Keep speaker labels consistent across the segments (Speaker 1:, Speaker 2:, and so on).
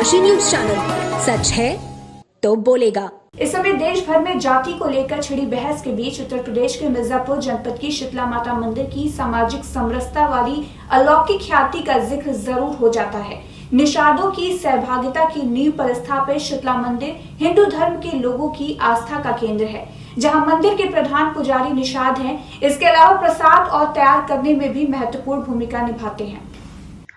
Speaker 1: Kashi news channel, सच है तो बोलेगा।
Speaker 2: इस समय देश भर में जाति को लेकर छिड़ी बहस के बीच उत्तर प्रदेश के मिर्जापुर जनपद की शीतला माता मंदिर की सामाजिक समरसता वाली अलौकिक ख्याति का जिक्र जरूर हो जाता है। निषादों की सहभागिता की नींव पर स्थापित शीतला मंदिर हिंदू धर्म के लोगों की आस्था का केंद्र है, जहां मंदिर के प्रधान पुजारी निषाद हैं। इसके अलावा प्रसाद और तैयार करने में भी महत्वपूर्ण भूमिका निभाते हैं।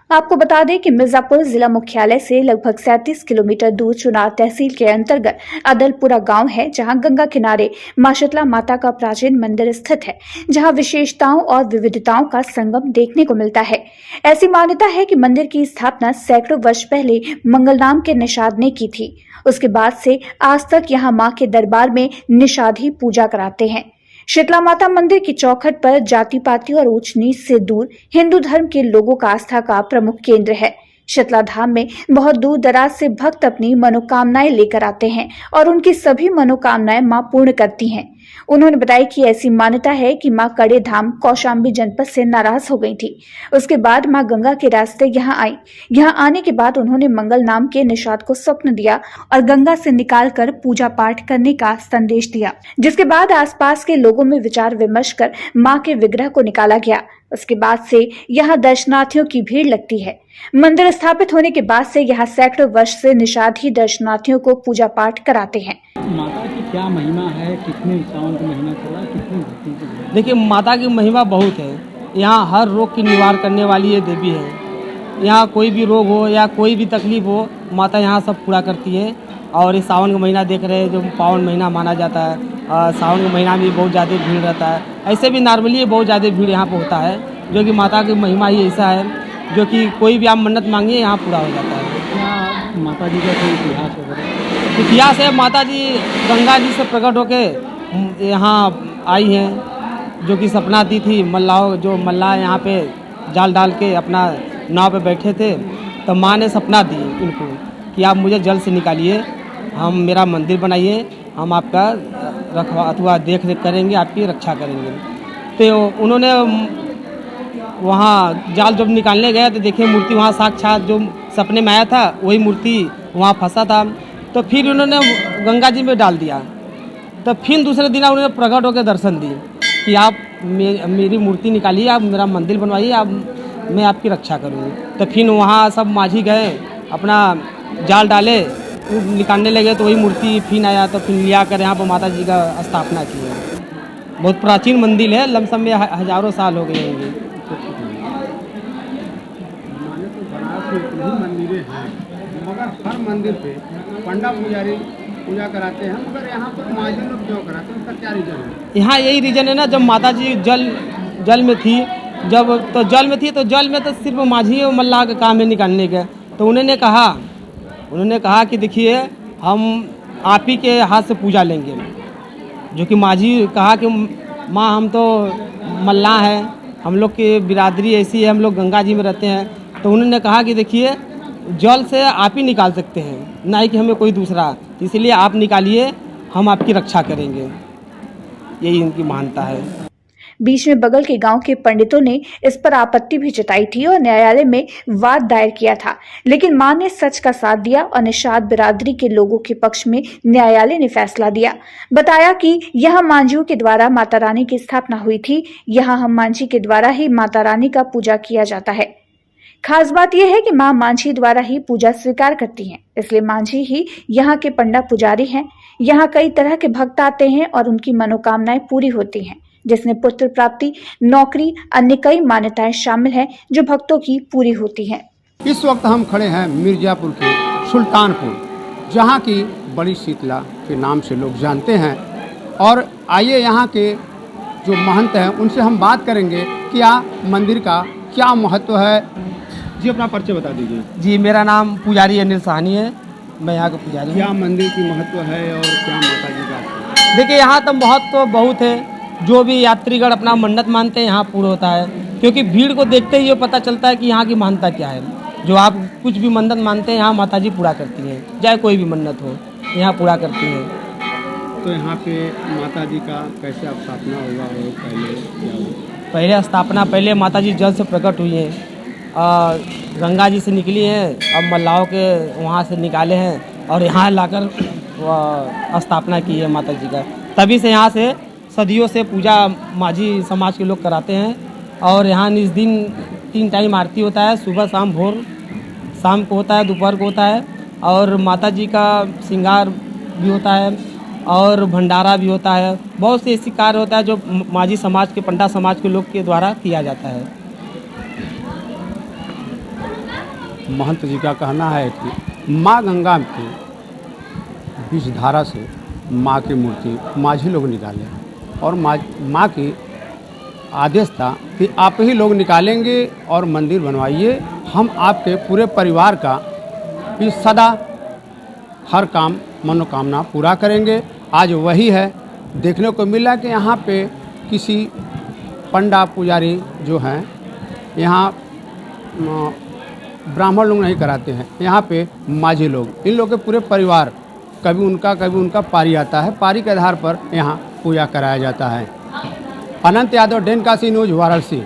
Speaker 2: आपको बता दें कि मिर्जापुर जिला मुख्यालय से लगभग 37 किलोमीटर दूर चुनार तहसील के अंतर्गत अदलपुरा गांव है, जहां गंगा किनारे मां शीतला माता का प्राचीन मंदिर स्थित है, जहां विशेषताओं और विविधताओं का संगम देखने को मिलता है। ऐसी मान्यता है कि मंदिर की स्थापना सैकड़ों वर्ष पहले मंगलनाम के निषाद ने की थी। उसके बाद से आज तक यहाँ मां के दरबार में निषाद ही पूजा कराते हैं। शीतला माता मंदिर की चौखट पर जाति पाति और ऊंच नीच से दूर हिंदू धर्म के लोगों का आस्था का प्रमुख केंद्र है। शीतला धाम में बहुत दूर दराज से भक्त अपनी मनोकामनाएं लेकर आते हैं और उनकी सभी मनोकामनाएं मां पूर्ण करती हैं। उन्होंने बताया कि ऐसी मान्यता है कि मां कड़े धाम कौशाम्बी जनपद से नाराज हो गई थी। उसके बाद मां गंगा के रास्ते यहाँ आई। यहाँ आने के बाद उन्होंने मंगल नाम के निषाद को स्वप्न दिया और गंगा से निकालकर पूजा पाठ करने का संदेश दिया, जिसके बाद आसपास के लोगों में विचार विमर्श कर मां के विग्रह को निकाला गया। उसके बाद से यहाँ दर्शनार्थियों की भीड़ लगती है। मंदिर स्थापित होने के बाद से यहाँ सैकड़ों वर्ष से निषाद ही दर्शनार्थियों को पूजा पाठ कराते हैं।
Speaker 3: माता की क्या महिमा है? कितने सावन का महीना चला, कितनी भक्ति की?
Speaker 4: देखिए, माता की महिमा बहुत है। यहाँ हर रोग की निवारण करने वाली ये देवी है। यहाँ कोई भी रोग हो या कोई भी तकलीफ हो, माता यहाँ सब पूरा करती है। और इस सावन का महीना देख रहे हैं, जो पावन महीना माना जाता है। सावन के महीना में बहुत ज़्यादा भीड़ रहता है। ऐसे भी नॉर्मली बहुत ज़्यादा भीड़ यहाँ पर होता है, जो कि माता की महिमा ही ऐसा है, जो कि कोई भी आप मन्नत मांगिए यहाँ पूरा हो जाता है।
Speaker 3: क्या माता जी का कोई इतिहास वगैरह?
Speaker 4: इतिहास है, माता जी गंगा जी से प्रकट होकर यहाँ आई हैं, जो कि सपना दी थी मल्लाह, जो मल्लाह यहाँ पे जाल डाल के अपना नाव पे बैठे थे, तो माँ ने सपना दी इनको कि आप मुझे जल से निकालिए, हम मेरा मंदिर बनाइए, हम आपका रखवा अथवा देख रेख करेंगे, आपकी रक्षा करेंगे। तो उन्होंने वहाँ जाल जब निकालने गए तो देखिए मूर्ति वहाँ साक्षात जो सपने में आया था वही मूर्ति वहाँ फंसा था। तो फिर उन्होंने गंगा जी में डाल दिया। तो फिर दूसरे दिन उन्होंने प्रकट होकर दर्शन दी कि आप मेरी मूर्ति निकालिए, आप मेरा मंदिर बनवाइए, आप मैं आपकी रक्षा करूँगी। तो फिर वहाँ सब माझी गए, अपना जाल डाले, निकालने लगे तो वही मूर्ति फिर आया। तो फिर लिया कर यहाँ पर माता जी का स्थापना की है। बहुत प्राचीन मंदिर है, लमसम में हजारों साल हो गए होंगे।
Speaker 3: मंदिरें हैं, मगर हर मंदिर पे पंडा पुजारी पूजा कराते हैं, मगर यहाँ पर माझी लोग क्यों कराते हैं? उसका क्या रीजन है?
Speaker 4: यहाँ यही रीजन है ना, जब माता जी जल में थी, जल में तो सिर्फ माझी और मल्लाह का काम है निकालने का। तो उन्होंने कहा कि देखिए हम आप ही के हाथ से पूजा लेंगे। जो कि माझी कहा कि माँ हम तो मल्लाह हैं, हम लोग की बिरादरी ऐसी है, हम लोग गंगा जी में रहते हैं। तो उन्होंने कहा कि देखिए जल से आप ही निकाल सकते हैं, ना ही कि हमें कोई दूसरा, इसलिए आप निकालिए, हम आपकी रक्षा करेंगे। यही इनकी मान्यता है।
Speaker 2: बीच में बगल के गांव के पंडितों ने इस पर आपत्ति भी जताई थी और न्यायालय में वाद दायर किया था, लेकिन मां ने सच का साथ दिया और निषाद बिरादरी के लोगों के पक्ष में न्यायालय ने फैसला दिया। बताया कि यहाँ मांझियों के द्वारा माता रानी की स्थापना हुई थी। यहाँ हम मांझी के द्वारा ही माता रानी का पूजा किया जाता है। खास बात यह है कि मां मांझी द्वारा ही पूजा स्वीकार करती हैं, इसलिए मांझी ही यहाँ के पंडा पुजारी हैं। यहाँ कई तरह के भक्त आते हैं और उनकी मनोकामनाएं पूरी होती हैं, जिसमें पुत्र प्राप्ति, नौकरी, अन्य कई मान्यताएं शामिल हैं जो भक्तों की पूरी होती हैं।
Speaker 5: इस वक्त हम खड़े हैं मिर्जापुर के सुल्तानपुर, जहाँ की बड़ी शीतला के नाम से लोग जानते हैं। और आइए यहाँ के जो महंत हैं उनसे हम बात करेंगे कि मंदिर का क्या महत्व है। जी अपना परिचय बता दीजिए।
Speaker 4: जी, मेरा नाम पुजारी अनिल साहनी है, मैं यहाँ का पुजारी।
Speaker 5: क्या मंदिर की महत्व है और क्या माता जी का?
Speaker 4: देखिए, यहाँ तो महत्व बहुत है। जो भी यात्रीगण अपना मन्नत मानते हैं यहाँ पूरा होता है, क्योंकि भीड़ को देखते ही ये पता चलता है कि यहाँ की मान्यता क्या है। जो आप कुछ भी मन्नत मानते हैं यहाँ माता जी पूरा करती हैं, चाहे कोई भी मन्नत हो यहाँ पूरा करती हैं।
Speaker 5: तो यहाँ पे माता जी का कैसे स्थापना हुआ हो? पहले
Speaker 4: पहले स्थापना पहले माता जी जल से प्रकट हुई हैं गंगा जी से निकली हैं, अब मल्लाहों के वहाँ से निकाले हैं और यहाँ लाकर स्थापना की है माता जी का। तभी से यहाँ से सदियों से पूजा माझी समाज के लोग कराते हैं और यहाँ निज दिन 3 टाइम आरती होता है, सुबह शाम भोर, शाम को होता है, दोपहर को होता है और माता जी का श्रृंगार भी होता है और भंडारा भी होता है। बहुत से ऐसी कार्य होता है जो माझी समाज के, पंडा समाज के लोग के द्वारा किया जाता है।
Speaker 5: महंत जी का कहना है कि माँ गंगा की बीच धारा से माँ की मूर्ति माझी लोग निकाले और माँ की आदेश था कि आप ही लोग निकालेंगे और मंदिर बनवाइए, हम आपके पूरे परिवार का भी सदा हर काम मनोकामना पूरा करेंगे। आज वही है, देखने को मिला कि यहाँ पे किसी पंडा पुजारी जो हैं यहाँ ब्राह्मण लोग नहीं कराते हैं, यहाँ पे माझी लोग, इन लोग के पूरे परिवार, कभी उनका पारी आता है, पारी के आधार पर यहाँ पूजा कराया जाता है। अनंत यादव, डेनकाशी न्यूज, वाराणसी।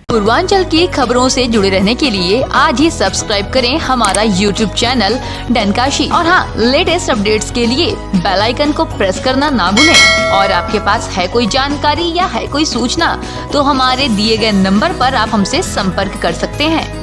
Speaker 6: पूर्वांचल की खबरों से जुड़े रहने के लिए आज ही सब्सक्राइब करें हमारा YouTube चैनल डेनकाशी और हाँ, लेटेस्ट अपडेट्स के लिए बेल आइकन को प्रेस करना ना भूलें। और आपके पास है कोई जानकारी या है कोई सूचना तो हमारे दिए गए नंबर पर आप हमसे संपर्क कर सकते हैं।